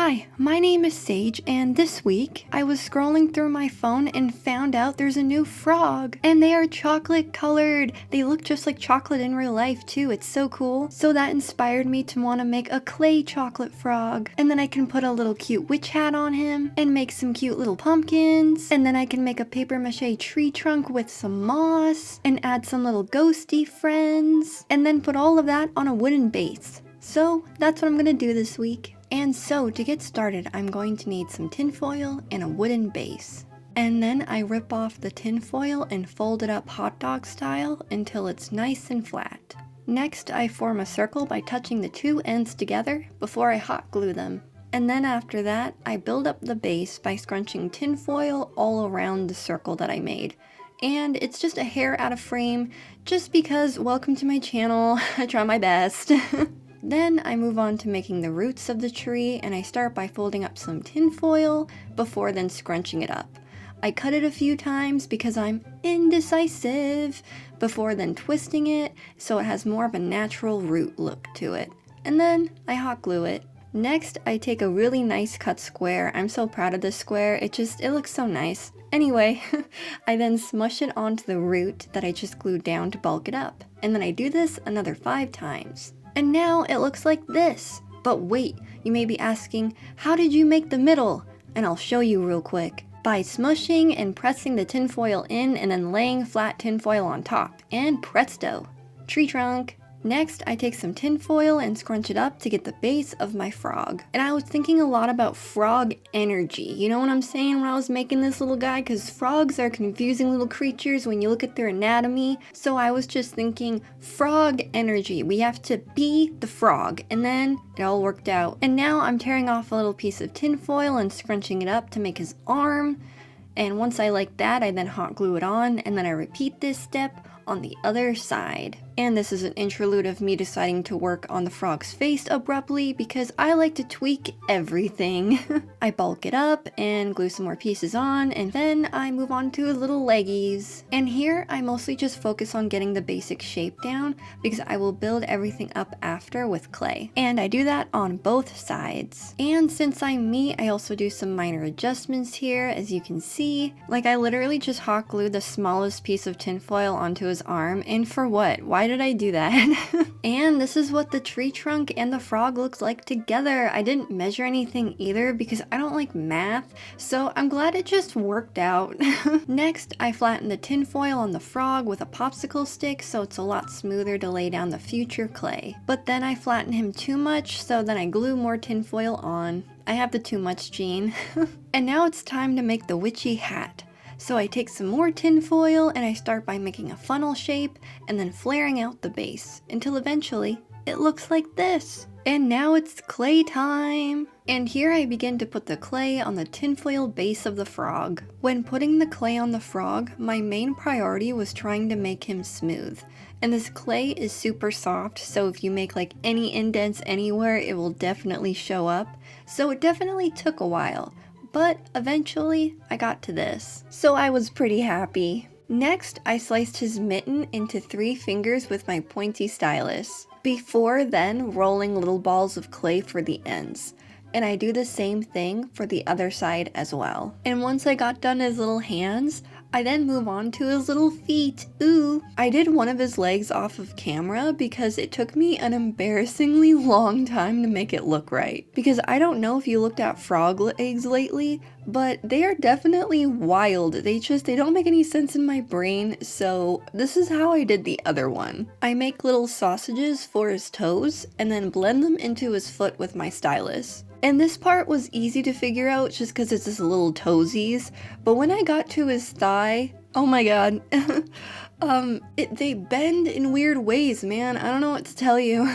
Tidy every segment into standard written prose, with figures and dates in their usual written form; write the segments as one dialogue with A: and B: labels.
A: Hi, my name is Sage, and this week I was scrolling through my phone and found out there's a new frog, and they are chocolate colored. They look just like chocolate in real life too. It's so cool. So that inspired me to want to make a clay chocolate frog, and then I can put a little cute witch hat on him and make some cute little pumpkins, and then I can make a paper mache tree trunk with some moss and add some little ghosty friends, and then put all of that on a wooden base. So that's what I'm gonna do this week. And so to get started, I'm going to need some tinfoil and a wooden base. And then I rip off the tinfoil and fold it up hot dog style until it's nice and flat. Next, I form a circle by touching the two ends together before I hot glue them. And then after that, I build up the base by scrunching tinfoil all around the circle that I made. And it's just a hair out of frame, just because welcome to my channel, I try my best. Then I move on to making the roots of the tree, and I start by folding up some tinfoil before then scrunching it up. I cut it a few times because I'm indecisive, before then twisting it so it has more of a natural root look to it. And then I hot glue it. Next, I take a really nice cut square. I'm so proud of this square, it looks so nice. Anyway, I then smush it onto the root that I just glued down to bulk it up. And then I do this another 5 times. And now it looks like this. But wait, you may be asking, how did you make the middle? And I'll show you real quick. By smushing and pressing the tinfoil in and then laying flat tinfoil on top. And presto! Tree trunk! Next, I take some tinfoil and scrunch it up to get the base of my frog. And I was thinking a lot about frog energy, you know what I'm saying, when I was making this little guy? Because frogs are confusing little creatures when you look at their anatomy. So I was just thinking, frog energy, we have to be the frog. And then it all worked out. And now I'm tearing off a little piece of tinfoil and scrunching it up to make his arm. And once I like that, I then hot glue it on, and then I repeat this step on the other side. And this is an interlude of me deciding to work on the frog's face abruptly because I like to tweak everything. I bulk it up and glue some more pieces on, and then I move on to his little leggies. And here I mostly just focus on getting the basic shape down because I will build everything up after with clay. And I do that on both sides. And since I'm me, I also do some minor adjustments here, as you can see. Like, I literally just hot glued the smallest piece of tinfoil onto his arm, and for what? Why did I do that? And this is what the tree trunk and the frog looks like together. I didn't measure anything either because I don't like math, so I'm glad it just worked out. Next, I flatten the tinfoil on the frog with a popsicle stick so it's a lot smoother to lay down the future clay. But then I flatten him too much, so then I glue more tinfoil on. I have the too much gene. And now it's time to make the witchy hat. So I take some more tinfoil and I start by making a funnel shape and then flaring out the base until eventually it looks like this. And now it's clay time! And here I begin to put the clay on the tinfoil base of the frog. When putting the clay on the frog, my main priority was trying to make him smooth. And this clay is super soft, so if you make like any indents anywhere, it will definitely show up. So it definitely took a while. But eventually, I got to this. So I was pretty happy. Next, I sliced his mitten into 3 fingers with my pointy stylus, before then rolling little balls of clay for the ends. And I do the same thing for the other side as well. And once I got done his little hands, I then move on to his little feet. Ooh! I did one of his legs off of camera because it took me an embarrassingly long time to make it look right. Because I don't know if you looked at frog legs lately, but they are definitely wild. They don't make any sense in my brain, so this is how I did the other one. I make little sausages for his toes and then blend them into his foot with my stylus. And this part was easy to figure out just because it's just little toesies, but when I got to his thigh, oh my god, they bend in weird ways, man. I don't know what to tell you.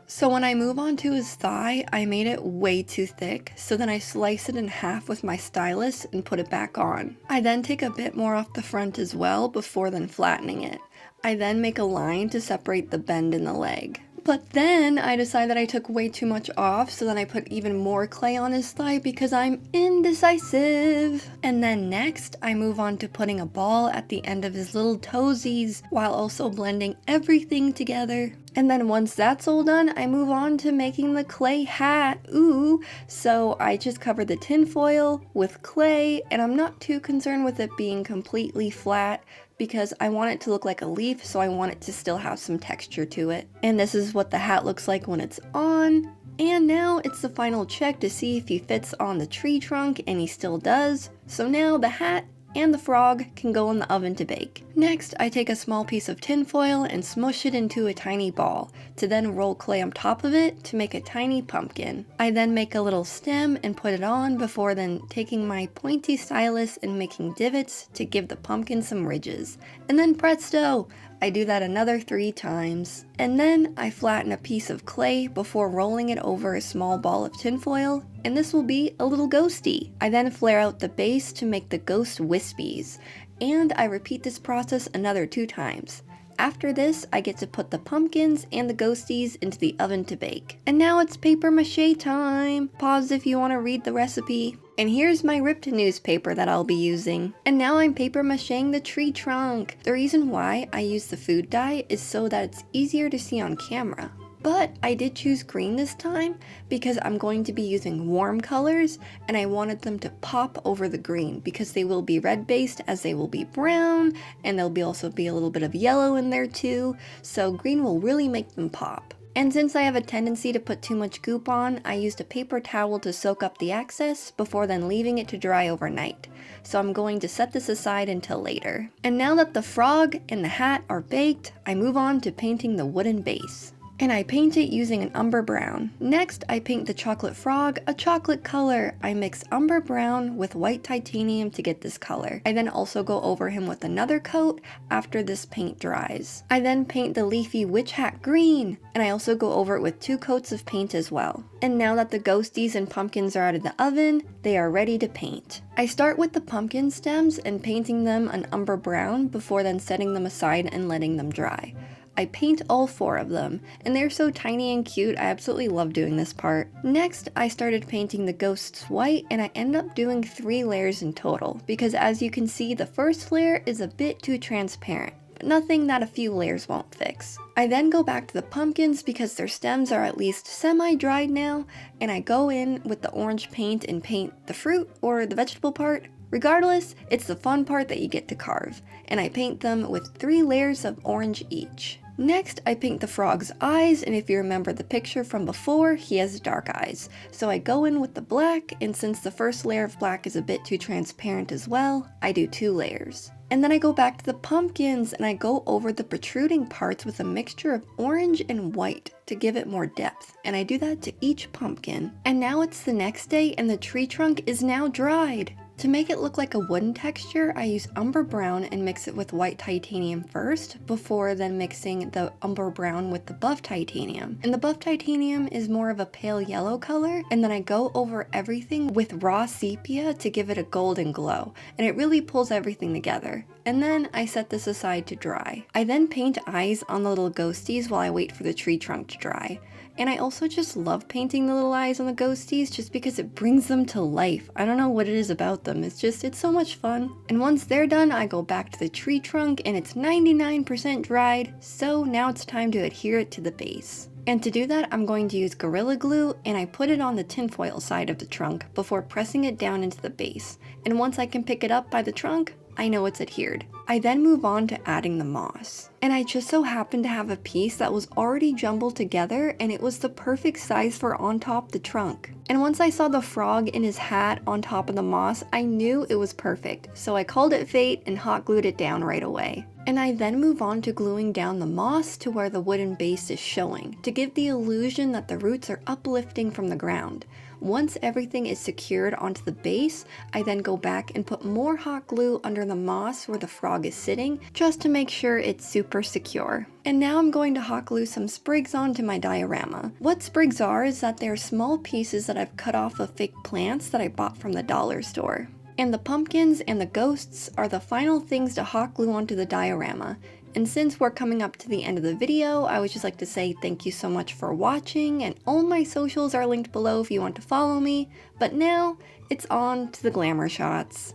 A: So when I move on to his thigh, I made it way too thick, so then I slice it in half with my stylus and put it back on. I then take a bit more off the front as well before then flattening it. I then make a line to separate the bend in the leg. But then I decide that I took way too much off, so then I put even more clay on his thigh because I'm indecisive. And then next, I move on to putting a ball at the end of his little toesies while also blending everything together. And then once that's all done, I move on to making the clay hat. Ooh! So I just cover the tin foil with clay, and I'm not too concerned with it being completely flat because I want it to look like a leaf, so I want it to still have some texture to it. And this is what the hat looks like when it's on. And now it's the final check to see if he fits on the tree trunk, and he still does. So now the hat and the frog can go in the oven to bake. Next, I take a small piece of tin foil and smush it into a tiny ball, to then roll clay on top of it to make a tiny pumpkin. I then make a little stem and put it on before then taking my pointy stylus and making divots to give the pumpkin some ridges. And then presto! I do that another 3 times. And then I flatten a piece of clay before rolling it over a small ball of tinfoil, and this will be a little ghosty. I then flare out the base to make the ghost wispies, and I repeat this process another 2 times. After this, I get to put the pumpkins and the ghosties into the oven to bake. And now it's paper mache time! Pause if you want to read the recipe. And here's my ripped newspaper that I'll be using. And now I'm paper macheing the tree trunk. The reason why I use the food dye is so that it's easier to see on camera. But I did choose green this time because I'm going to be using warm colors, and I wanted them to pop over the green because they will be red based as they will be brown, and there'll also be a little bit of yellow in there too, so green will really make them pop. And since I have a tendency to put too much goop on, I used a paper towel to soak up the excess before then leaving it to dry overnight. So I'm going to set this aside until later. And now that the frog and the hat are baked, I move on to painting the wooden base. And I paint it using an umber brown. Next, I paint the chocolate frog a chocolate color. I mix umber brown with white titanium to get this color. I then also go over him with another coat after this paint dries. I then paint the leafy witch hat green, and I also go over it with 2 coats of paint as well. And now that the ghosties and pumpkins are out of the oven, they are ready to paint. I start with the pumpkin stems and painting them an umber brown before then setting them aside and letting them dry. I paint all 4 of them, and they're so tiny and cute. I absolutely love doing this part. Next, I started painting the ghosts white, and I end up doing 3 layers in total, because as you can see, the first layer is a bit too transparent, but nothing that a few layers won't fix. I then go back to the pumpkins because their stems are at least semi-dried now, and I go in with the orange paint and paint the fruit or the vegetable part. Regardless, it's the fun part that you get to carve, and I paint them with 3 layers of orange each. Next, I paint the frog's eyes, and if you remember the picture from before, he has dark eyes. So I go in with the black, and since the first layer of black is a bit too transparent as well, I do 2 layers. And then I go back to the pumpkins, and I go over the protruding parts with a mixture of orange and white to give it more depth, and I do that to each pumpkin. And now it's the next day, and the tree trunk is now dried. To make it look like a wooden texture, I use umber brown and mix it with white titanium first, before then mixing the umber brown with the buff titanium. And the buff titanium is more of a pale yellow color, and then I go over everything with raw sepia to give it a golden glow, and it really pulls everything together. And then I set this aside to dry. I then paint eyes on the little ghosties while I wait for the tree trunk to dry. And I also just love painting the little eyes on the ghosties just because it brings them to life. I don't know what it is about them, it's so much fun. And once they're done, I go back to the tree trunk and it's 99% dried, so now it's time to adhere it to the base. And to do that, I'm going to use Gorilla Glue, and I put it on the tinfoil side of the trunk before pressing it down into the base. And once I can pick it up by the trunk, I know it's adhered. I then move on to adding the moss. And I just so happened to have a piece that was already jumbled together, and it was the perfect size for on top the trunk. And once I saw the frog in his hat on top of the moss, I knew it was perfect. So I called it fate and hot glued it down right away. And I then move on to gluing down the moss to where the wooden base is showing, to give the illusion that the roots are uplifting from the ground. Once everything is secured onto the base, I then go back and put more hot glue under the moss where the frog is sitting, just to make sure it's super secure. And now I'm going to hot glue some sprigs onto my diorama. What sprigs are is that they're small pieces that I've cut off of fake plants that I bought from the dollar store. And the pumpkins and the ghosts are the final things to hot glue onto the diorama. And since we're coming up to the end of the video, I would just like to say thank you so much for watching, and all my socials are linked below if you want to follow me. But now, it's on to the glamour shots.